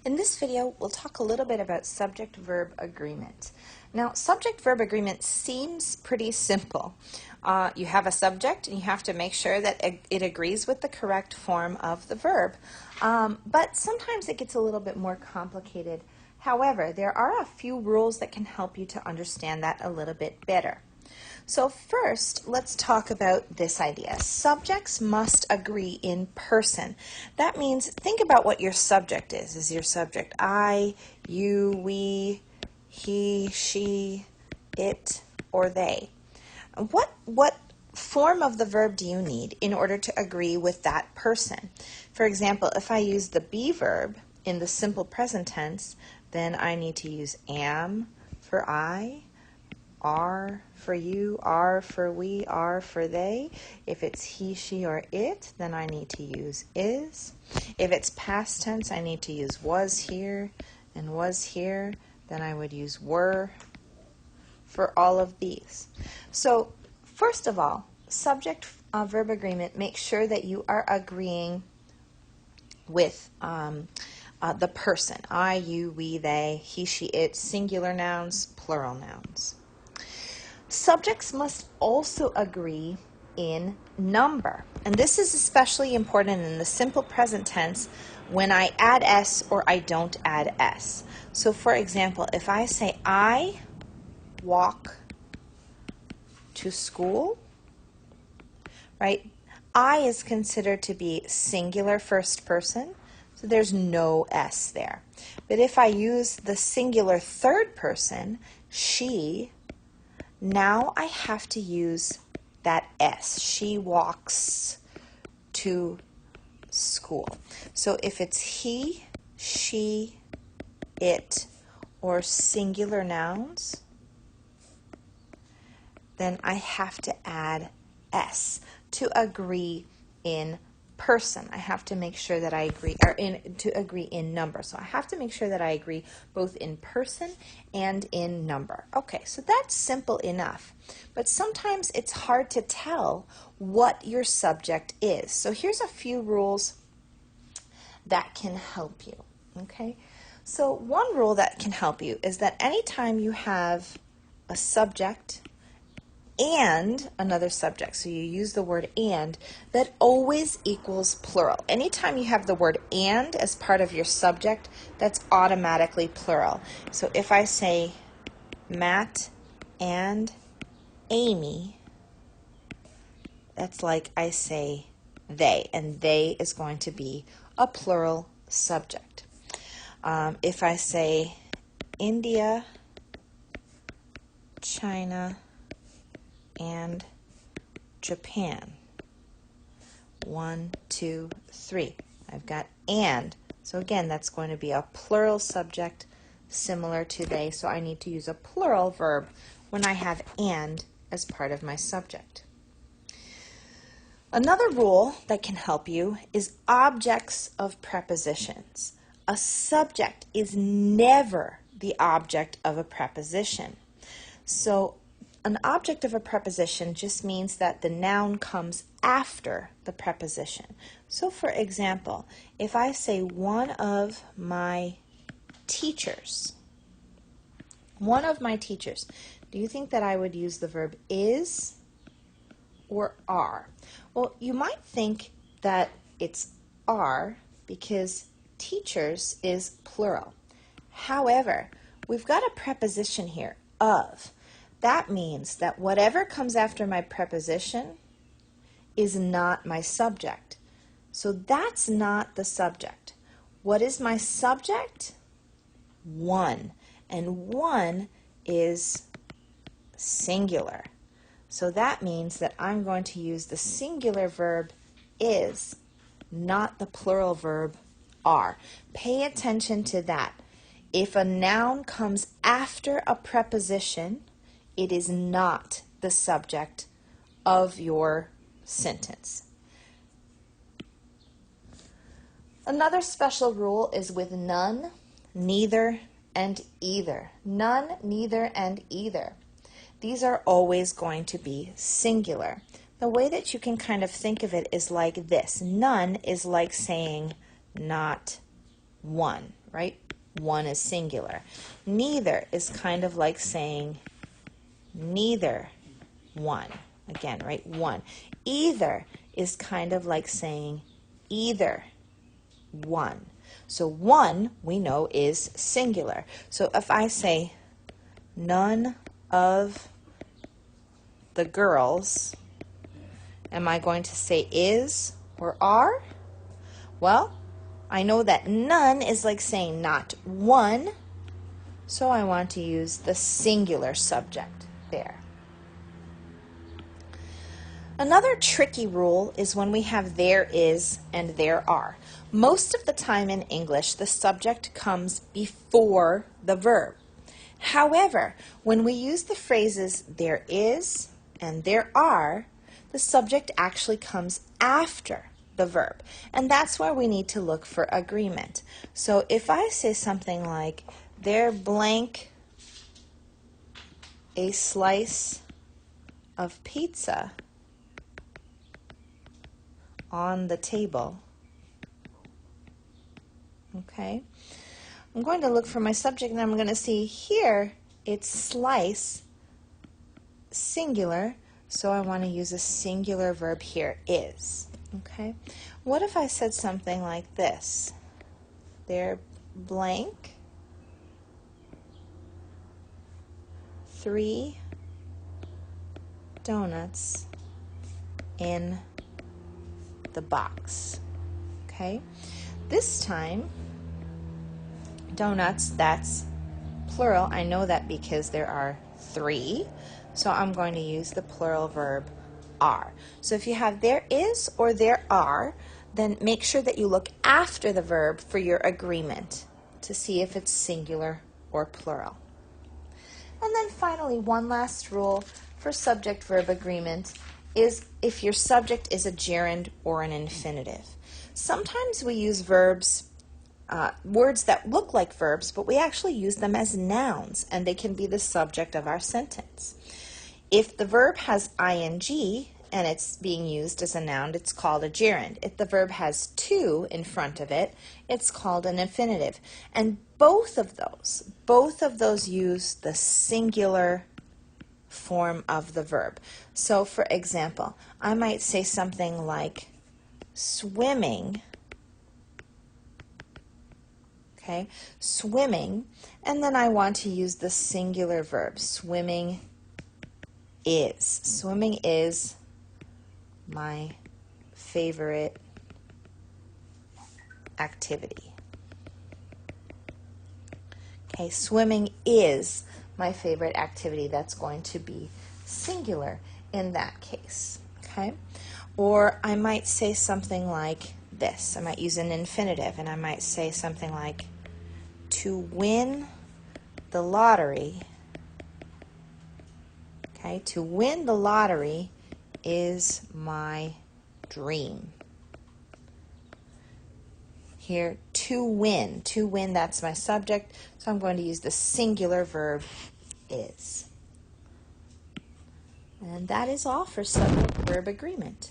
In this video, we'll talk a little bit about subject-verb agreement. Now, subject-verb agreement seems pretty simple. You have a subject and you have to make sure that it agrees with the correct form of the verb. But sometimes it gets a little bit more complicated. However, there are a few rules that can help you to understand that a little bit better. So first, let's talk about this idea. Subjects must agree in person. That means think about what your subject is. Is your subject I, you, we, he, she, it, or they? What form of the verb do you need in order to agree with that person? For example, if I use the be verb in the simple present tense, then I need to use am for I, are for you, are for we, are for they. If it's he, she, or it, then I need to use is. If it's past tense, I need to use was here and was here. Then I would use were for all of these. So first of all, subject-verb agreement, make sure that you are agreeing with the person. I, you, we, they, he, she, it, singular nouns, plural nouns. Subjects must also agree in number. And this is especially important in the simple present tense when I add s or I don't add s. So for example, if I say I walk to school, right? I is considered to be singular first person, so there's no s there. But if I use the singular third person, she, now I have to use that S. She walks to school. So if it's he, she, it, or singular nouns, then I have to add S to agree in person. I have to make sure that I agree, to agree in number. So I have to make sure that I agree both in person and in number. Okay, so that's simple enough. But sometimes it's hard to tell what your subject is. So here's a few rules that can help you. Okay, so one rule that can help you is that anytime you have a subject and another subject, so you use the word and, that always equals plural. Anytime you have the word and as part of your subject, that's automatically plural. So if I say Matt and Amy, that's like I say they, and they is going to be a plural subject. If I say India, China, and Japan. 1, 2, 3. I've got and. So again, that's going to be a plural subject similar to they. So I need to use a plural verb when I have and as part of my subject. Another rule that can help you is objects of prepositions. A subject is never the object of a preposition. So an object of a preposition just means that the noun comes after the preposition. So for example, if I say one of my teachers, do you think that I would use the verb is or are? Well, you might think that it's are because teachers is plural. However, we've got a preposition here, of. That means that whatever comes after my preposition is not my subject. So that's not the subject. What is my subject? One. And one is singular. So that means that I'm going to use the singular verb is, not the plural verb are. Pay attention to that. If a noun comes after a preposition, it is not the subject of your sentence. Another special rule is with none, neither, and either. None, neither, and either. These are always going to be singular. The way that you can kind of think of it is like this. None is like saying not one, right? One is singular. Neither is kind of like saying neither one. Again, right? One. Either is kind of like saying either one. So one, we know, is singular. So if I say none of the girls, am I going to say is or are? Well, I know that none is like saying not one, so I want to use the singular subject there. Another tricky rule is when we have there is and there are. Most of the time in English, the subject comes before the verb. However, when we use the phrases there is and there are, the subject actually comes after the verb. And that's where we need to look for agreement. So if I say something like, there blank a slice of pizza on the table, okay, I'm going to look for my subject and I'm going to see here it's slice, singular, so I want to use a singular verb here, is. Okay, what if I said something like this? There blank 3 donuts in the box. Okay, this time donuts, that's plural. I know that because there are 3, so I'm going to use the plural verb are. So if you have there is or there are, then make sure that you look after the verb for your agreement to see if it's singular or plural. And then finally, one last rule for subject-verb agreement is if your subject is a gerund or an infinitive. Sometimes we use verbs, words that look like verbs, but we actually use them as nouns, and they can be the subject of our sentence. If the verb has ing and it's being used as a noun, it's called a gerund. If the verb has to in front of it, it's called an infinitive. And both of those use the singular form of the verb. So for example, I might say something like swimming, okay, swimming, and then I want to use the singular verb, swimming is. Swimming is my favorite activity. Okay, swimming is my favorite activity. That's going to be singular in that case. Okay, or I might say something like this. I might use an infinitive, and I might say something like, to win the lottery. Okay, to win the lottery is my dream. Here, to win, that's my subject, so I'm going to use the singular verb is. And that is all for subject-verb agreement.